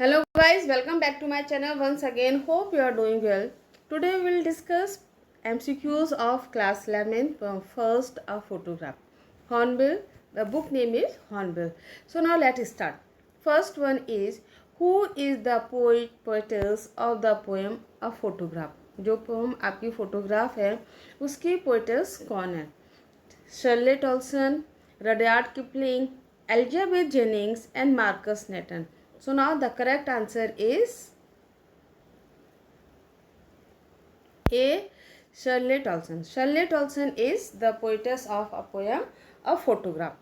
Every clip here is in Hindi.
Hello guys, welcome back to my channel once again. Hope you are doing well. Today we will discuss MCQs of class 11 first a photograph. Hornbill. The book name is Hornbill. So now let's start. First one is who is the poetess of the poem A Photograph. जो पोम आपकी फोटोग्राफ है उसकी पोएटस कौन है? Shirley Toulson, Rudyard Kipling, Elizabeth Jennings and Marcus Nathan. So now the correct answer is A. Shirley Tolson. Shirley Tolson is the poetess of a poem, A Photograph.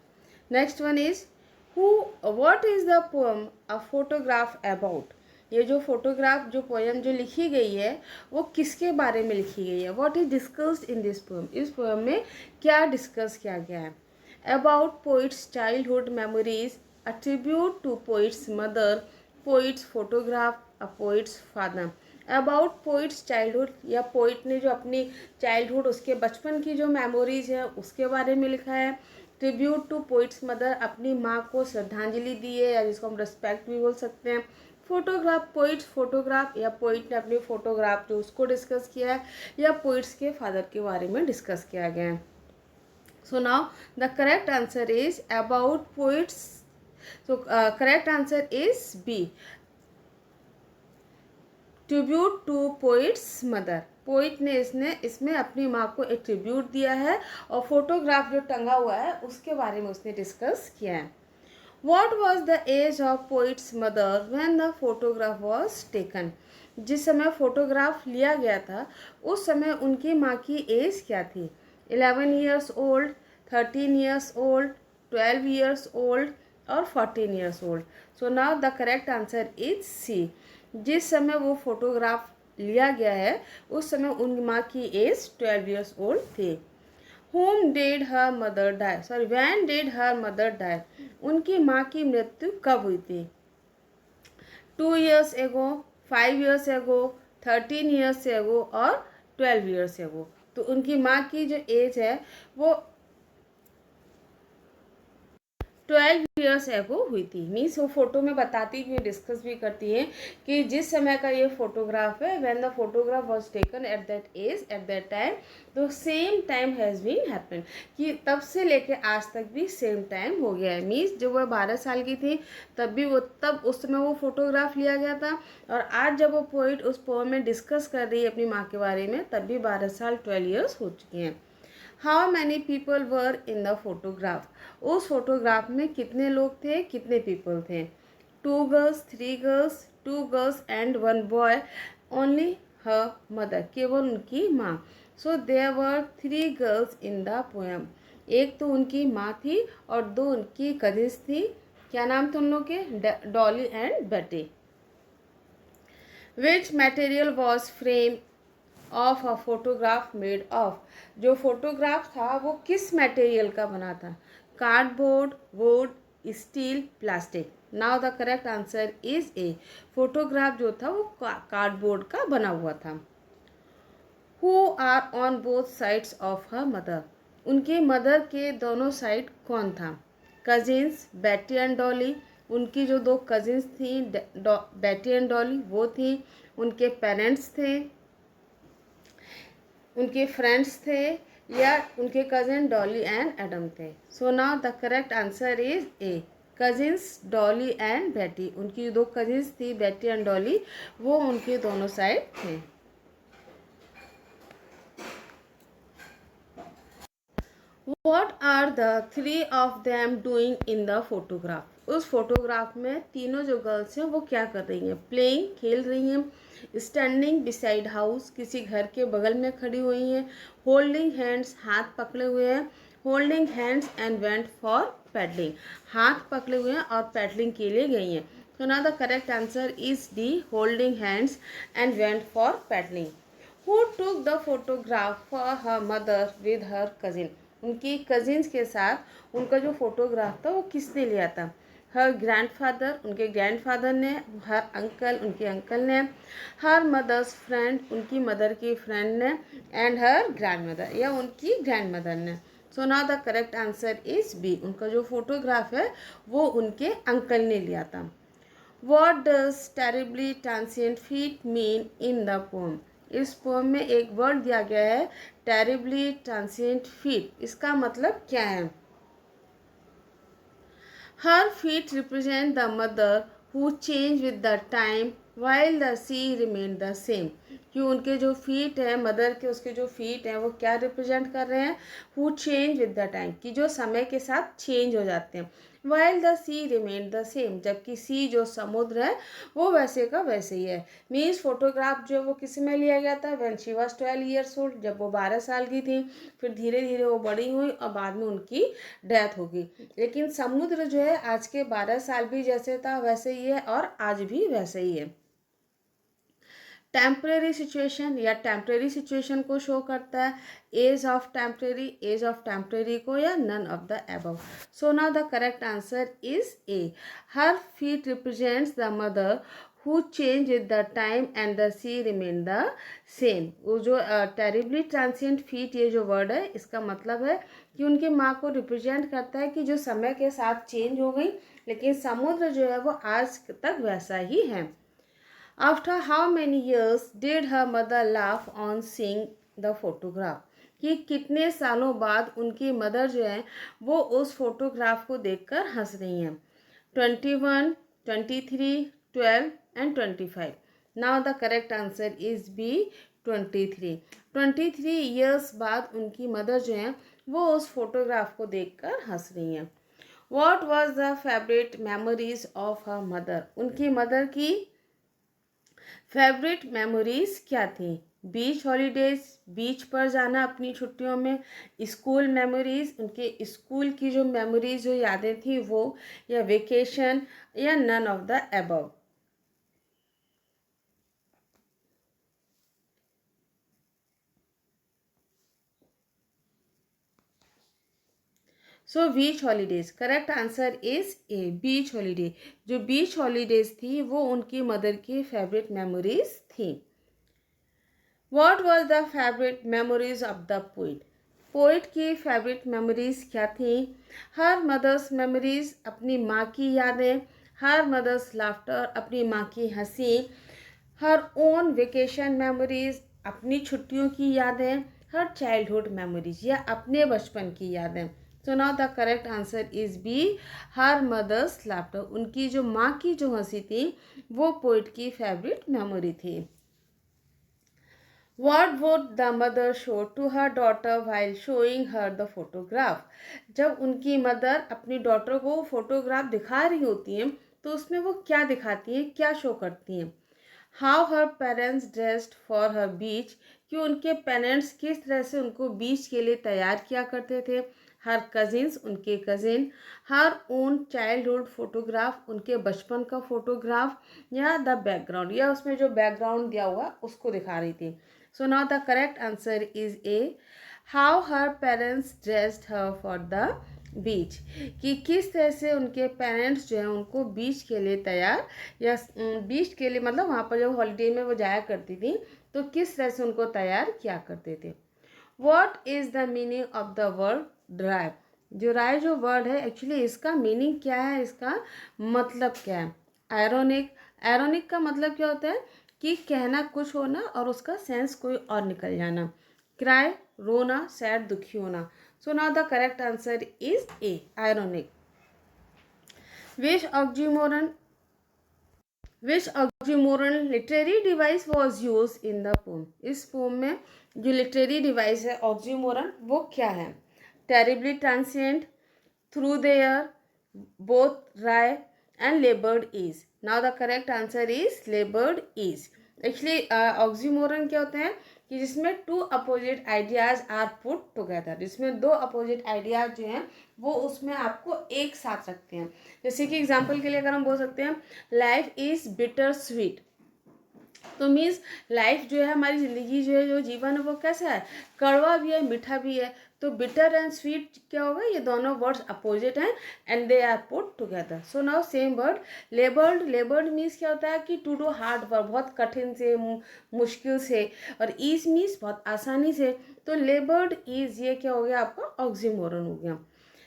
Next one is what is the poem A Photograph about? ये जो फोटोग्राफ जो पोएम जो लिखी गई है वो किसके बारे में लिखी गई है? What is discussed in this poem? इस पोएम में क्या डिस्कस किया गया है? About poet's childhood memories, a tribute to poet's mother, poet's photograph, a poet's father. About poet's childhood या पोइट ने जो अपनी चाइल्डहुड उसके बचपन की जो मेमोरीज है उसके बारे में लिखा है. ट्रिब्यूट टू पोइट्स मदर, अपनी माँ को श्रद्धांजलि दी है या जिसको हम रिस्पेक्ट भी बोल सकते हैं. फोटोग्राफ, पोइट्स फोटोग्राफ या पोइट ने अपनी फोटोग्राफ जो उसको डिस्कस किया है या पोइट्स के फादर के बारे में डिस्कस किया गया है. So now the correct answer is about poets. So correct answer is B. Tribute to poet's mother. Poet ने इसमें अपनी माँ को एक ट्रिब्यूट दिया है और फोटोग्राफ जो टंगा हुआ है उसके बारे में उसने डिस्कस किया है. What was the age of poet's mother when the photograph was taken? जिस समय फोटोग्राफ लिया गया था उस समय उनकी माँ की एज क्या थी? 11 years old, 13 years old, 12 years old और 14 years old. So now the correct answer is C. जिस समय वो फोटोग्राफ लिया गया है उस समय उनकी माँ की एज 12 years old थी. Whom did her mother die? Sorry, when did her mother die? उनकी माँ की मृत्यु कब हुई थी? 2 years ago, 5 years ago, 13 years ago और 12 years ago. तो उनकी माँ की जो एज है वो 12 years एगो हुई थी. मीन्स वो फोटो में बताती हुई डिस्कस भी करती हैं कि जिस समय का ये फोटोग्राफ है when the photograph was taken at that age at that time the same time has been happen, कि तब से लेके आज तक भी सेम टाइम हो गया है. मीन्स जब वह 12 साल की थी तब उस समय वो फोटोग्राफ लिया गया था और आज जब वो पोइट उस पोएम में डिस्कस कर रही है अपनी माँ के बारे में तब भी 12 साल 12 years हो चुके हैं. How many people were in the photograph? उस फोटोग्राफ में कितने लोग थे, कितने पीपल थे? 2 girls, 3 girls, 2 girls and 1 boy, only her mother, केवल उनकी माँ. So there were 3 girls in the poem. एक तो उनकी माँ थी और 2 उनकी कजिन्स थी. क्या नाम थे उन लोग के? Dolly and Betty. Which material was frame of a photograph made of? जो फोटोग्राफ था वो किस मटेरियल का बना था? Cardboard, wood, steel, plastic. Now the correct answer is A. Photograph जो था वो कार्डबोर्ड का बना हुआ था. Who are on both sides of her mother? उनके मदर के दोनों साइड कौन था? कजिन्स, बेटी एंड डॉली. उनकी जो 2 कजिन्स थी बेटी एंड डॉली वो थी. उनके पेरेंट्स थे, उनके फ्रेंड्स थे या उनके कज़न डॉली एंड एडम थे. सो now the correct answer is A. Cousins Dolly and बेटी. उनकी 2 कजिन्स थी बेटी एंड डॉली, वो उनके दोनों साइड थे. What are the 3 of them doing in the photograph? उस फोटोग्राफ में तीनों जो गर्ल्स हैं वो क्या कर रही हैं? प्लेइंग, खेल रही हैं. स्टैंडिंग बिसाइड हाउस, किसी घर के बगल में खड़ी हुई हैं. होल्डिंग हैंड्स, हाथ पकड़े हुए हैं. Holding hands and went for paddling, हाथ पकड़े हुए हैं और पैडलिंग के लिए गई हैं. तो now the correct answer is D. Holding hands and went for paddling. Who took the photograph for her mother with her cousin? उनकी कजिन्स के साथ उनका जो फोटोग्राफ था वो किसने लिया था? हर ग्रैंडफादर, उनके ग्रैंडफादर ने. हर अंकल, उनके अंकल ने. हर मदर्स फ्रेंड, उनकी मदर की फ्रेंड ने. एंड हर ग्रैंडमदर या उनकी ग्रैंडमदर ने. So now the correct answer is B. उनका जो फोटोग्राफ है वो उनके अंकल ने लिया था. What does terribly transient feat mean in the poem? इस पोम में एक वर्ड दिया गया है terribly transient feat. इसका मतलब क्या है? Her feet represent the mother who changed with the time while the sea remained the same. कि उनके जो फीट हैं मदर के, उसके जो फीट हैं वो क्या रिप्रेजेंट कर रहे हैं? Who change with the time, कि जो समय के साथ चेंज हो जाते हैं. While the sea remained the same, जबकि सी जो समुद्र है वो वैसे का वैसे ही है. मीन्स फोटोग्राफ जो वो किस में लिया गया था? When she was 12 years old, जब वो 12 साल की थी. फिर धीरे धीरे वो बड़ी हुई और बाद में उनकी डेथ हो गई. लेकिन समुद्र जो है आज के 12 साल भी जैसे था वैसे ही है और आज भी वैसे ही है. टेम्परेरी सिचुएशन या टेम्परेरी सिचुएशन को शो करता है. एज ऑफ टेम्परेरी को या none of the above. So now the correct answer is A. Her feet represents the mother who change with the time and the sea remain the same. वो जो terribly transient feat ये जो वर्ड है इसका मतलब है कि उनकी माँ को रिप्रेजेंट करता है कि जो समय के साथ चेंज हो गई लेकिन समुद्र जो है वो आज तक वैसा ही है. After how many years did her mother laugh on seeing the photograph. कि कितने सालों बाद उनकी मदर जो है वो उस फोटोग्राफ को देखकर हंस रही हैं. 21, 23, 12 and 25. Now the correct answer is B, 23. 23 years बाद उनकी मदर जो है वो उस फोटोग्राफ को देखकर हंस रही हैं. What was the favorite memories of her mother? उनकी मदर की फेवरेट मेमोरीज क्या थी? बीच हॉलीडेज, बीच पर जाना अपनी छुट्टियों में. स्कूल मेमोरीज, उनके स्कूल की जो मेमोरीज जो यादें थी वो, या वेकेशन, या none of the above. So beach holidays. Correct answer is A, beach holiday. जो बीच हॉलीडेज थी वो उनकी मदर की फेवरेट मेमोरीज थी. What was the favorite memories of the poet? Poet की फेवरेट मेमोरीज क्या थी? हर मदर्स मेमोरीज, अपनी माँ की यादें. हर मदर्स लाफ्टर, अपनी माँ की हंसी. हर ओन वेकेशन मेमोरीज, अपनी छुट्टियों की यादें. हर चाइल्डहुड मेमोरीज, या अपने बचपन की यादें. So now the correct answer is B, her mother's laughter. उनकी जो माँ की जो हंसी थी वो पोइट की फेवरेट मेमोरी थी. What would the mother show to her daughter while showing her the photograph? जब उनकी मदर अपनी डॉटर को फोटोग्राफ दिखा रही होती हैं तो उसमें वो क्या दिखाती हैं, क्या शो करती हैं? How her parents dressed for her beach, कि उनके पेरेंट्स किस तरह से उनको बीच के लिए तैयार किया करते थे. हर कजिन्स, उनके cousin. Her own childhood photograph, उनके बचपन का फोटोग्राफ. या द बैकग्राउंड, या उसमें जो बैकग्राउंड दिया हुआ उसको दिखा रही थी. So now the correct answer is A, how her parents dressed her for the beach. कि किस तरह से उनके पेरेंट्स जो हैं उनको बीच के लिए तैयार, या बीच के लिए मतलब वहाँ पर जब हॉलीडे में वो जाया करती थी तो किस तरह से उनको तैयार किया करते थे. What is the meaning of the word drive? जो राय जो वर्ड है एक्चुअली इसका मीनिंग क्या है, इसका मतलब क्या है? आयरोनिक. आयरोनिक का मतलब क्या होता है कि कहना कुछ होना और उसका सेंस कोई और निकल जाना. क्राई, रोना, सैड, दुखी होना. So now the correct answer is A, ironic. Which oxymoron literary device was use in the poem. इस पोम में जो लिटरेरी डिवाइस है ऑक्सीमोरन वो क्या है? Terribly transient, through the air, both wry, and labored is. Now the correct answer is labored is. Actually oxymoron क्या होते हैं कि जिसमें two opposite ideas are put together. जिसमें दो अपोजिट आइडियाज जो हैं वो उसमें आपको एक साथ रखते हैं. जैसे कि एग्जांपल के लिए अगर हम बोल सकते हैं लाइफ इज बिटर स्वीट, तो मीन्स लाइफ जो है हमारी ज़िंदगी जो है, जो जीवन है वो कैसा है? कड़वा भी है, मीठा भी है. तो बिटर एंड स्वीट क्या होगा? ये दोनों वर्ड्स अपोजिट हैं and they are put together. So now same word laboured. Laboured means क्या होता है कि टू डू हार्ड वर्क, बहुत कठिन से, मुश्किल से. और ईज मीन्स बहुत आसानी से. तो लेबर्ड ईज ये क्या हो गया आपका? ऑक्सीमोरन हो गया.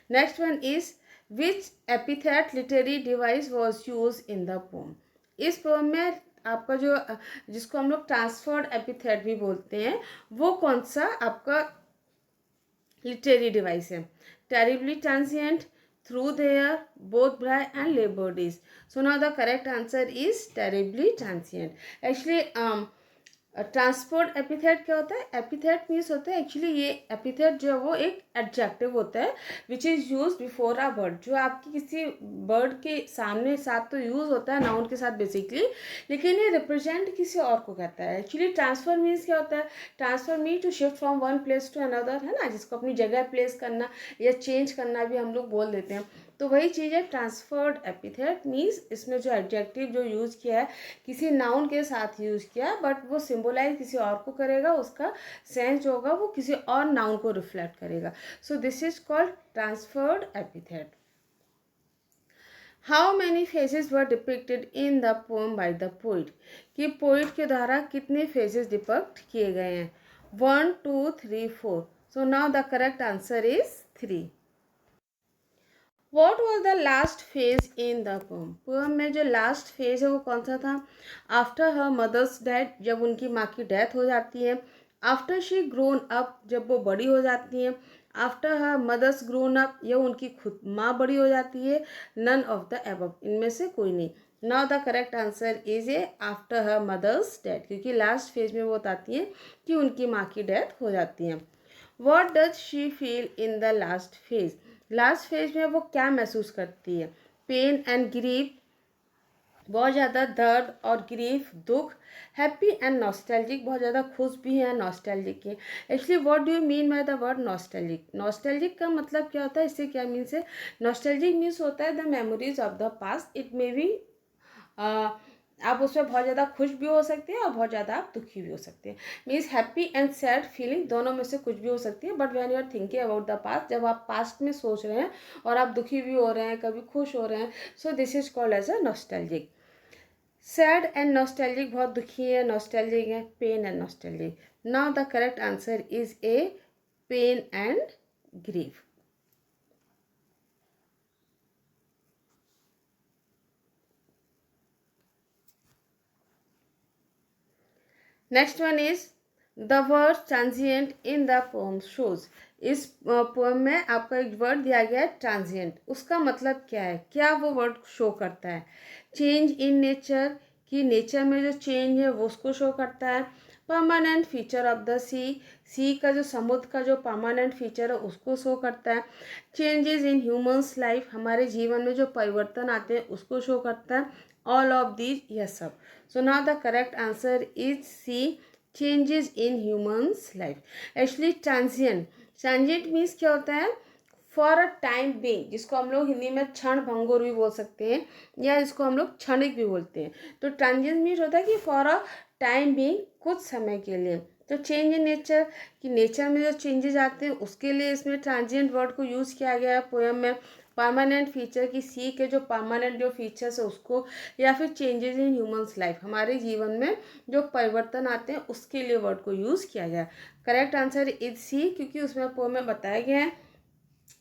Next one is which epithet literary device was use in the poem. इस पोम में आपका जो जिसको हम लोग ट्रांसफर्ड एपिथेट भी बोलते हैं, वो कौन सा आपका लिटरेरी डिवाइस है? Terribly transient, through there, both ब्राई एंड लेबोर्डीज। So now the correct answer is terribly transient. Actually transport epithet क्या होता है? एपिथेट मीन्स होता है, एक्चुअली ये एपिथेट जो है वो एक एडजेक्टिव होता है which is use before a word, जो आपकी किसी वर्ड के सामने साथ तो यूज़ होता है नाउन के साथ बेसिकली, लेकिन ये रिप्रेजेंट किसी और को कहता है। एक्चुअली ट्रांसफर मीन्स क्या होता है? Transfer mean to shift from one place to another, है ना, जिसको अपनी जगह प्लेस करना या चेंज करना भी हम लोग बोल देते हैं। तो वही चीज़ है ट्रांसफर्ड एपिथेट मीन्स, इसमें जो एडजेक्टिव जो यूज़ किया है किसी नाउन के साथ यूज़ किया है, बट वो सिंबलाइज किसी और को करेगा, उसका सेंस जो होगा वो किसी और नाउन को रिफ्लेक्ट करेगा। सो this is called transferred epithet. How many phases were depicted in the poem by the poet, कि पोइट के द्वारा कितने फेजेस डिपिक्ट किए गए हैं? 1 2 3 4। So now the correct answer is 3। What was the last phase in the poem? Poem में जो लास्ट फेज है वो कौन सा था? आफ्टर हर मदर्स डेथ, जब उनकी माँ की डेथ हो जाती है। आफ्टर शी ग्रोन अप, जब वो बड़ी हो जाती है। After her mother's grown up, या उनकी खुद माँ बड़ी हो जाती है। नन ऑफ द एबव, इनमें से कोई नहीं। Now the correct answer is A after her mother's death, क्योंकि लास्ट फेज में वो बताती है कि उनकी माँ की डेथ हो जाती है। What does she feel in the last phase? Last phase में वो क्या महसूस करती है? पेन एंड ग्रीफ, बहुत ज़्यादा दर्द और ग्रीफ दुख। हैप्पी एंड नॉस्टैल्जिक, बहुत ज़्यादा खुश भी है, नॉस्टैल्जिक है। Actually what do you mean by the word nostalgic? Nostalgic का मतलब क्या होता है, इससे क्या मीन्स है? नॉस्टैल्जिक मीन्स होता है the memories of the past. It may be आप उसमें बहुत ज़्यादा खुश भी हो सकते हैं और बहुत ज़्यादा आप दुखी भी हो सकते हैं। Means happy and sad feeling दोनों में से कुछ भी हो सकती है। But when you are thinking about the past, जब आप पास्ट में सोच रहे हैं और आप दुखी भी हो रहे हैं, कभी खुश हो रहे हैं, so this is called as a nostalgic. Sad and nostalgic, बहुत दुखी है, नॉस्टैल्जिक है। Pain and nostalgic. Now the correct answer is A pain and grief. Next one is the word transient in the poem shows. इस पोएम में आपका एक वर्ड दिया गया है ट्रांजिएंट, उसका मतलब क्या है? क्या वो वर्ड शो करता है? चेंज इन नेचर, कि नेचर में जो चेंज है वो उसको शो करता है। परमानेंट फीचर ऑफ द सी का जो समुद्र का जो परमानेंट फीचर है उसको शो करता है। चेंजेस इन ह्यूमन्स लाइफ, हमारे जीवन में जो परिवर्तन आते हैं उसको शो करता है। ऑल ऑफ दीज, यह सब। So now the correct answer is C, changes in humans life. Actually transient means क्या होता है? फॉर अ टाइम बीइंग, जिसको हम लोग हिंदी में क्षण भंगुर भी बोल सकते हैं, या जिसको हम लोग क्षणिक भी बोलते हैं। तो ट्रांजिएंट मीन्स होता है कि फॉर अ टाइम बीइंग, कुछ समय के लिए। तो चेंज इन नेचर, कि नेचर में जो चेंजेस आते हैं उसके लिए इसमें ट्रांजिएंट वर्ड को यूज़ किया गया है पोएम में। परमानेंट फीचर, की सी के जो परमानेंट जो फीचर्स है उसको, या फिर चेंजेस इन ह्यूमन्स लाइफ, हमारे जीवन में जो परिवर्तन आते हैं उसके लिए वर्ड को यूज़ किया गया। करेक्ट आंसर इज सी, क्योंकि उसमें पोएम में बताया गया है,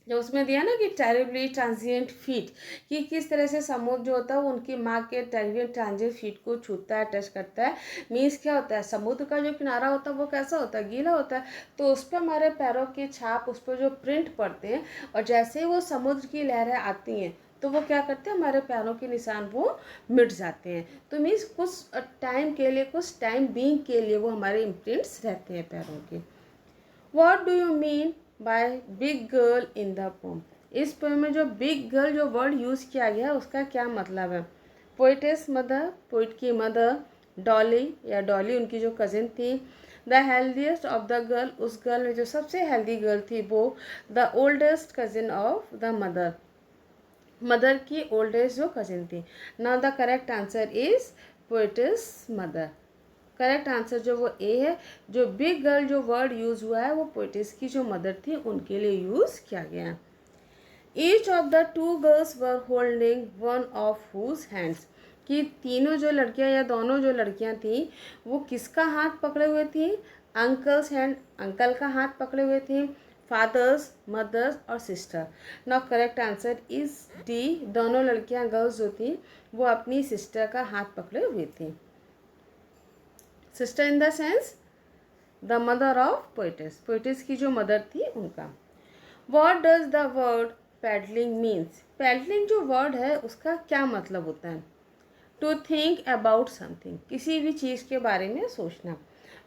जो उसमें दिया ना कि टेरिबली ट्रांजिएंट फीट, कि किस तरह से समुद्र जो होता है वो उनकी माँ के टेरिबली ट्रांजिएंट फीट को छूता है, टच करता है। मीन्स क्या होता है? समुद्र का जो किनारा होता है वो कैसा होता है? गीला होता है। तो उस पर हमारे पैरों की छाप, उस पर जो प्रिंट पड़ते हैं, और जैसे ही वो समुद्र की लहरें आती हैं तो वो क्या करते हैं? हमारे पैरों के निशान वो मिट जाते हैं। तो मीन्स कुछ टाइम के लिए, कुछ टाइम बीइंग के लिए वो हमारे इम्प्रिंट्स रहते हैं पैरों के। What do you mean by big girl in the poem? इस पोएम में जो बिग गर्ल जो वर्ड यूज़ किया गया है उसका क्या मतलब है? पोइटेस मदर, पोइट की मदर। डॉली, या डॉली उनकी जो कजिन थी। The healthiest of the girl, उस गर्ल में जो सबसे हेल्दी गर्ल थी वो। The oldest cousin of the mother, mother की ओल्डेस्ट जो कजिन थी। Now the correct answer is poetess mother. Correct answer जो वो ए है। जो बिग गर्ल जो वर्ड यूज़ हुआ है वो पोइटिस की जो मदर थी उनके लिए यूज़ किया गया। Each of the two girls were holding one of whose hands, कि तीनों जो लड़कियां या दोनों जो लड़कियां थी वो किसका हाथ पकड़े हुए थी? अंकल्स हैंड, अंकल का हाथ पकड़े हुए थे। फादर्स, मदर्स और sister. Now correct answer is D, दोनों लड़कियां गर्ल्स जो थी वो अपनी सिस्टर का हाथ पकड़े हुए थी। Sister in the sense the mother of poetess, poetess की जो मदर थी उनका। What does the word paddling means, paddling जो वर्ड है उसका क्या मतलब होता है? टू थिंक अबाउट समथिंग, किसी भी चीज़ के बारे में सोचना।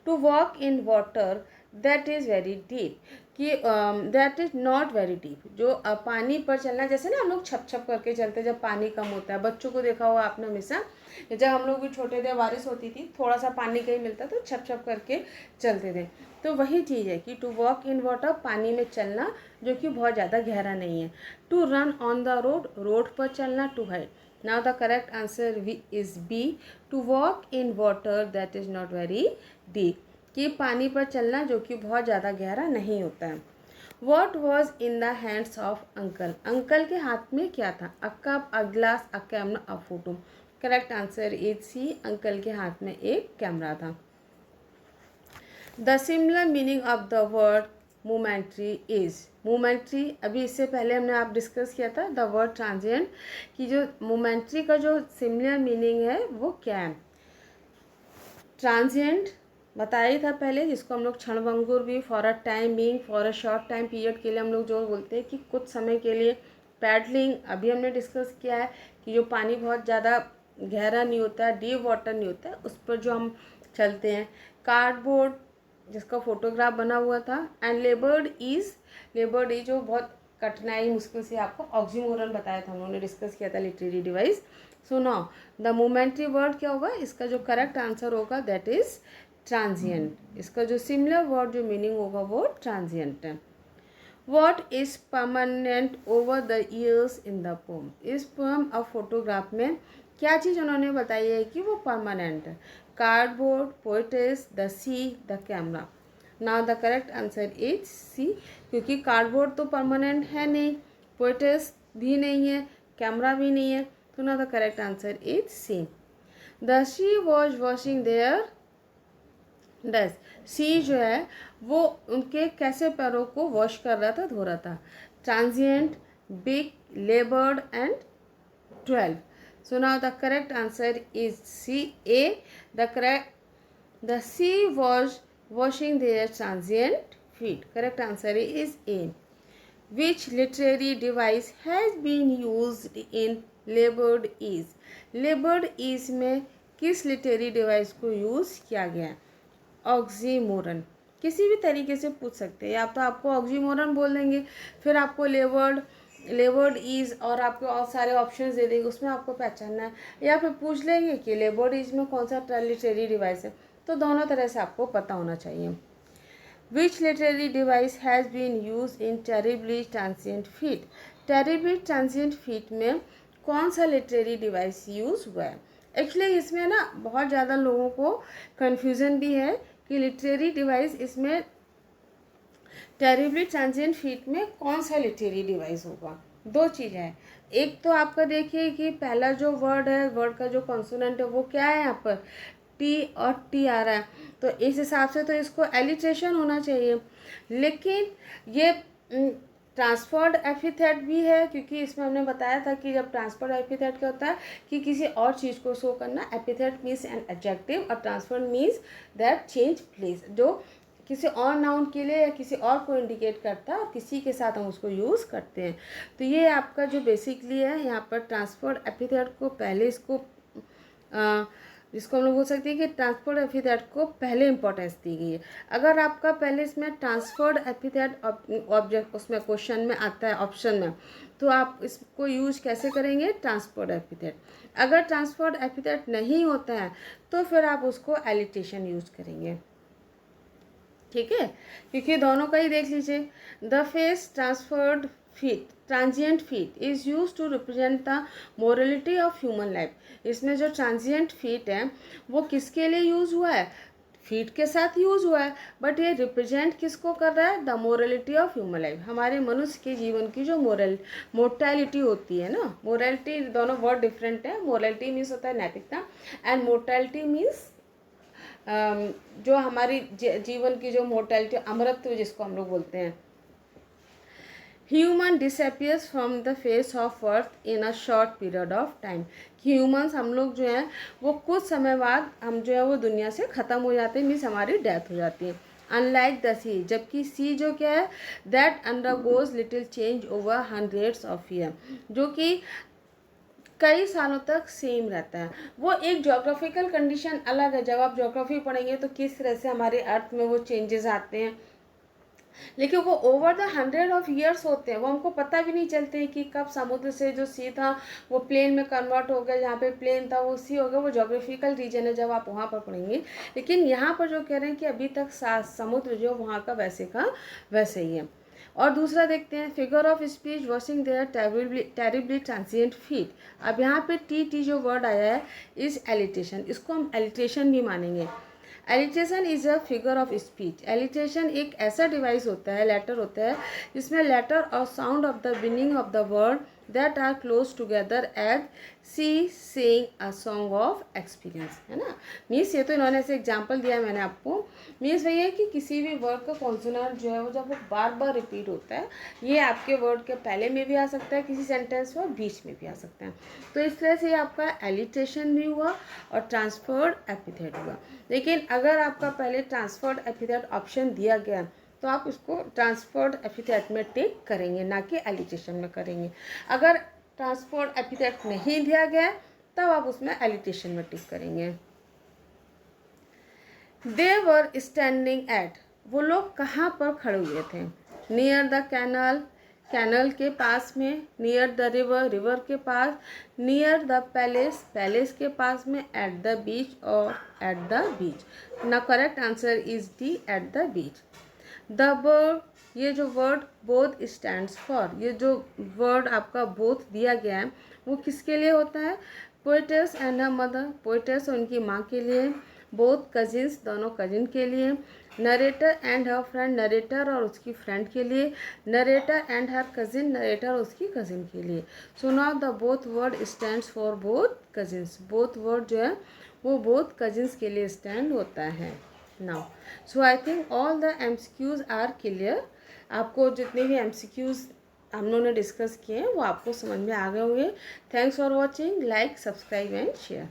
To walk in water that is very deep, कि that is not very deep, जो पानी पर चलना, जैसे ना हम लोग छप छप करके चलते हैं जब पानी कम होता है। बच्चों को देखा होगा आपने हमेशा, जब हम लोग भी छोटे थे बारिश होती थी थोड़ा सा पानी कहीं मिलता तो छप छप करके चलते थे। तो वही चीज़ है कि टू वॉक इन वाटर, पानी में चलना जो कि बहुत ज़्यादा गहरा नहीं है। To run on the road, road पर चलना। To hide. Now the correct answer is B, to walk in water that is not very deep, कि पानी पर चलना जो कि बहुत ज़्यादा गहरा नहीं होता है। What was in the hands of uncle, uncle के हाथ में क्या था? A cup, a glass, a camera, a photo। Correct answer is C, uncle के हाथ में एक कैमरा था। The similar meaning of the word momentary is, momentary अभी इससे पहले हमने आप डिस्कस किया था द वर्ड ट्रांजिएंट, कि जो मोमेंट्री का जो सिमिलर मीनिंग है वो क्या है? ट्रांजिएंट बताया ही था पहले, जिसको हम लोग क्षणभंगुर भी, for a time being, for a short time period के लिए हम लोग जो बोलते हैं कि कुछ समय के लिए। पैडलिंग अभी हमने डिस्कस किया है कि जो पानी बहुत ज़्यादा गहरा नहीं होता है, डीप वाटर नहीं होता है, उस पर जो हम चलते हैं। कार्डबोर्ड जिसका फोटोग्राफ बना हुआ था। एंड लेबर्ड इज, लेबर्ड इज जो बहुत कठिनाई मुश्किल से, आपको ऑक्सीमोरन बताया था, उन्होंने डिस्कस किया था literary device. So now the momentary word क्या होगा? इसका जो करेक्ट आंसर होगा दैट इज ट्रांजिएंट। इसका जो सिमिलर वर्ड जो मीनिंग होगा वो ट्रांजिएंट है। What is permanent over the years in the poem, इस पोम और फोटोग्राफ में क्या चीज़ उन्होंने बताई है कि वो परमानेंट है? Cardboard, poetess, the sea, the camera. Now the correct answer is C, क्योंकि कार्डबोर्ड तो परमानेंट है नहीं, पोएटिस भी नहीं है, कैमरा भी नहीं है, तो now the correct answer is C. The she was washing their डस, सी जो है वो उनके कैसे पैरों को वॉश कर रहा था, धो रहा था? Transient, big, लेबर्ड and 12। So now the correct answer is C, A. The sea was washing their transient feet. Correct answer is A. Which literary device has been used in labored ease? Labored ease में किस लिटरेरी डिवाइस को यूज़ किया गया है? ऑक्सीमोरन, किसी भी तरीके से पूछ सकते हैं, या तो आपको ऑक्सीमोरन बोल देंगे, फिर आपको लेबर्ड ईज और आपको और सारे ऑप्शंस दे देंगे, उसमें आपको पहचानना है, या फिर पूछ लेंगे कि लेबर्ड ईज में कौन सा लिटरेरी डिवाइस है। तो दोनों तरह से आपको पता होना चाहिए। Which literary device has been use in terribly transient feet, terribly transient feet में कौन सा लिटरेरी डिवाइस यूज़ हुआ है? एक्चुअली इसमें ना बहुत ज़्यादा लोगों को कन्फ्यूज़न भी है कि लिटरेरी डिवाइस इसमें टेरिबली ट्रांजिएंट फीट में कौन सा लिटरेरी डिवाइस होगा। दो चीज़ है, एक तो आपका देखिए कि पहला जो वर्ड है, वर्ड का जो कॉन्सोनेंट है वो क्या है, यहाँ पर टी और टी आ रहा है, तो इस हिसाब से तो इसको एलिट्रेशन होना चाहिए। लेकिन ये ट्रांसफर्ड एपिथेट भी है, क्योंकि इसमें हमने बताया था कि जब ट्रांसफर्ड एपिथेट क्या होता है कि किसी और चीज़ को शो करना। एपिथेट मीन्स एन एडजेक्टिव और transferred means that change place, जो किसी और नाउन के लिए या किसी और को इंडिकेट करता है और किसी के साथ हम उसको यूज़ करते हैं। तो ये आपका जो बेसिकली है, यहाँ पर ट्रांसफर्ड एपिथेट को पहले इसको जिसको हम लोग बोल सकते हैं कि ट्रांसफर्ड एपिथेट को पहले इंपॉर्टेंस दी गई है। अगर आपका पहले इसमें ट्रांसफर्ड एपिथेट ऑब्जेक्ट उसमें क्वेश्चन में आता है ऑप्शन में, तो आप इसको यूज कैसे करेंगे? Transferred epithet. अगर ट्रांसफर्ड एपिथेट नहीं होता है तो फिर आप उसको एलिट्रेशन यूज करेंगे, ठीक है, क्योंकि दोनों का ही देख लीजिए। The face transferred feet, transient feet is use to represent the morality of human life. इसमें जो ट्रांजिएंट फीट है वो किसके लिए यूज़ हुआ है? फीट के साथ यूज़ हुआ है, बट ये रिप्रेजेंट किसको कर रहा है? The morality of human life, हमारे मनुष्य के जीवन की जो मोर्टैलिटी होती है ना। मोरलिटी, दोनों वर्ड डिफरेंट है। मोरलिटी मीन्स होता है नैतिकता एंड मोर्टैलिटी मीन्स जो हमारी जीवन की जो मोर्टैलिटी, अमरत्व जिसको हम लोग बोलते हैं, human disappears from the face of earth in a short period of time. Humans हम लोग जो हैं वो कुछ समय बाद हम जो है वो दुनिया से ख़त्म हो जाते हैं, मीन्स हमारी डेथ हो जाती है। अनलाइक द सी, जबकि सी जो क्या है, that undergoes little change over hundreds of year, जो कि कई सालों तक सेम रहता है। वो एक जोग्राफिकल कंडीशन अलग है, जब आप जोग्राफी पढ़ेंगे तो किस तरह से हमारे अर्थ में वो चेंजेस आते हैं, लेकिन वो ओवर द 100 ऑफ ईयर्स होते हैं। वो हमको पता भी नहीं चलते हैं कि कब समुद्र से जो सी था वो प्लेन में कन्वर्ट हो गया, जहाँ पे प्लेन था वो सी हो गया। वो जोग्राफिकल रीजन है, जब आप वहाँ पर पढ़ेंगे। लेकिन यहाँ पर जो कह रहे हैं कि अभी तक समुद्र जो वहाँ का वैसे ही है। और दूसरा देखते हैं, figure of speech watching their terribly transient feet. अब यहाँ पे टी जो वर्ड आया है इज एलिटेशन, इसको हम एलिटेशन भी मानेंगे। Alliteration is a figure of speech. Alliteration एक ऐसा डिवाइस होता है, लेटर होता है, जिसमें लेटर और sound of the beginning of the word that are close together as see saying a song of experience, है ना। मीन्स ये तो इन्होंने ऐसे एग्जाम्पल दिया है मैंने आपको। मीन्स वही है कि किसी भी वर्ड का कॉन्सोनेंट जो है वो जब वो बार बार रिपीट होता है, ये आपके वर्ड के पहले में भी आ सकता है किसी सेंटेंस में, और बीच में भी आ सकता है। तो इस तरह से आपका एलिटेशन भी हुआ और ट्रांसफर्ड एपिथेट हुआ। लेकिन अगर आपका पहले ट्रांसफर्ड एपिथेट ऑप्शन दिया गया तो आप उसको ट्रांसफर्ड एपिथेट में टिक करेंगे, ना कि एलिटेशन में करेंगे। अगर ट्रांसफर्ड एपिथेट नहीं दिया गया तब आप उसमें एलिटेशन में टिक करेंगे। दे वर स्टैंडिंग एट, वो लोग कहाँ पर खड़े हुए थे? नियर द कैनल, कैनल के पास में, नियर द रिवर, रिवर के पास, नियर द पैलेस, पैलेस के पास में, एट द बीच और एट द बीच। ना correct answer is D, at the beach. The word, ये जो वर्ड बोथ स्टैंड्स फॉर, ये जो वर्ड आपका बोथ दिया गया है वो किसके लिए होता है? Poetess and her mother, poetess और उनकी माँ के लिए। बोथ कजिन्स, दोनों कजिन के लिए। Narrator and her friend, narrator और उसकी फ्रेंड के लिए। Narrator and her cousin, narrator और उसकी कजिन के लिए। सो now the both word stands for both cousins. Both word जो है वो बोथ कजिन्स के लिए स्टैंड होता है। Now so I think all the MCQs are clear. आपको जितने भी MCQs हम लोगों ने डिस्कस किए हैं वो आपको समझ में आ गए होंगे। Thanks for watching, like, subscribe and share.